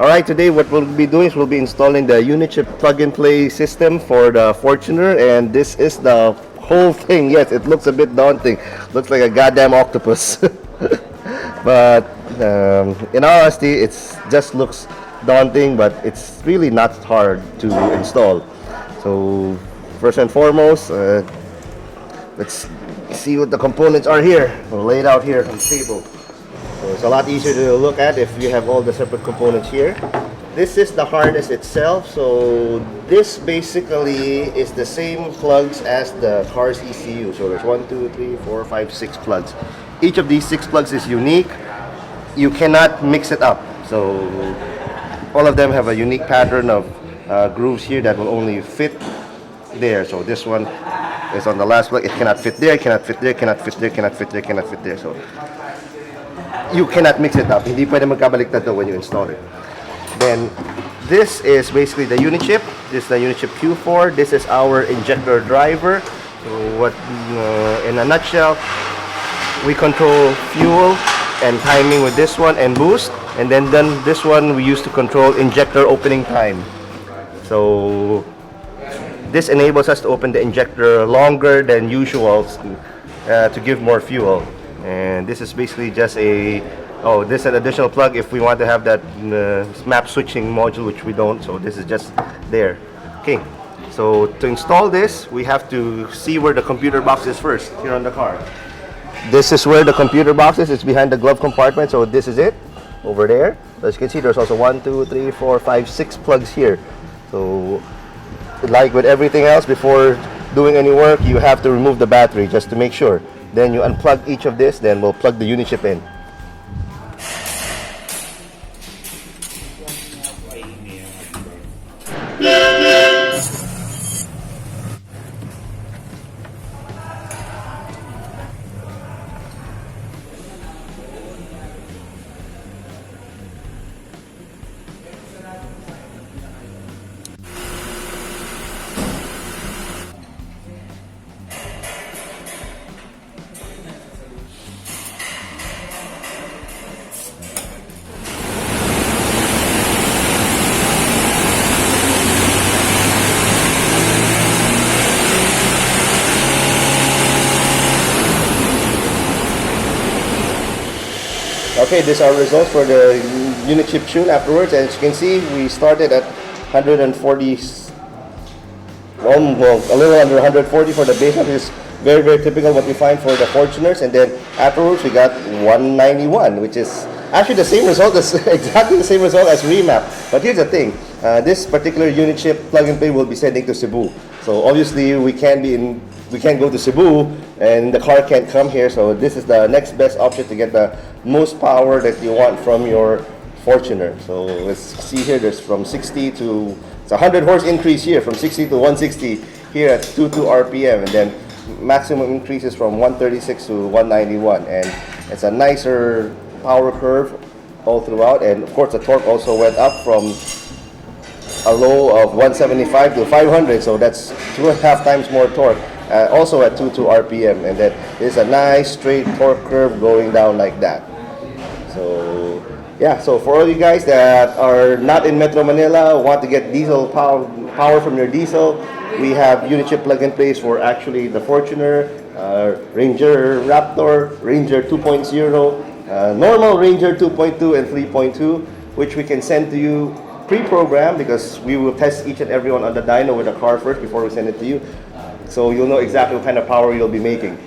Alright, today what we'll be doing is we'll be installing the Unichip plug-and-play system for the Fortuner, and this is the whole thing. Yes, it looks a bit daunting. Looks like a goddamn octopus. But in all honesty, it just looks daunting, but it's really not hard to install. So first and foremost, let's see what the components are here. We'll lay it out here on the table. So it's a lot easier to look at if you have all the separate components here. This is the harness itself. So this basically is the same plugs as the car's ECU. So there's 1, 2, 3, 4, 5, 6 plugs. Each of these 6 plugs is unique. You cannot mix it up. So all of them have a unique pattern of grooves here that will only fit there. So this one is on the last plug. It cannot fit there, cannot fit there, cannot fit there, cannot fit there, cannot fit there. So you cannot mix it up. Hindi pwede magkabaliktad when you install it. Then this is basically the Unichip. This is the Unichip Q4. This is our injector driver. So what, in a nutshell, we control fuel and timing with this one and boost. And then this one we use to control injector opening time. So this enables us to open the injector longer than usual to give more fuel. And this is basically just this is an additional plug if we want to have that map switching module, which we don't. So this is just there. Okay, so to install this, we have to see where the computer box is first here on the car. This is where the computer box is. It's behind the glove compartment. So this is it over there. As you can see, there's also 1, 2, 3, 4, 5, 6 plugs here. So like with everything else, before doing any work, you have to remove the battery just to make sure. Then you unplug each of this, then we'll plug the Unichip in. Okay, these are results for the Unichip tune afterwards. As you can see, we started at 140, well, a little under 140 for the baseline, which is very, very typical what we find for the Fortuners. And then afterwards, we got 191, which is actually the same result, exactly the same result as Remap. But here's the thing, this particular Unichip plug-and-play will be sending to Cebu. So obviously, we can't go to Cebu, and the car can't come here. So this is the next best option to get the most power that you want from your Fortuner. So let's see here, there's from 60 to, it's a 100 horse increase here, from 60 to 160 here at 22 RPM, and then maximum increases from 136 to 191, and it's a nicer power curve all throughout. And of course the torque also went up from a low of 175 to 500, so that's 2.5 times more torque, also at 22 RPM, and then there's a nice straight torque curve going down like that. So yeah, so for all you guys that are not in Metro Manila, want to get diesel power from your diesel, we have Unichip plug-and-plays for actually the Fortuner, Ranger Raptor, Ranger 2.0, normal Ranger 2.2 and 3.2, which we can send to you pre-programmed, because we will test each and every one on the dyno with the car first before we send it to you, so you'll know exactly what kind of power you'll be making.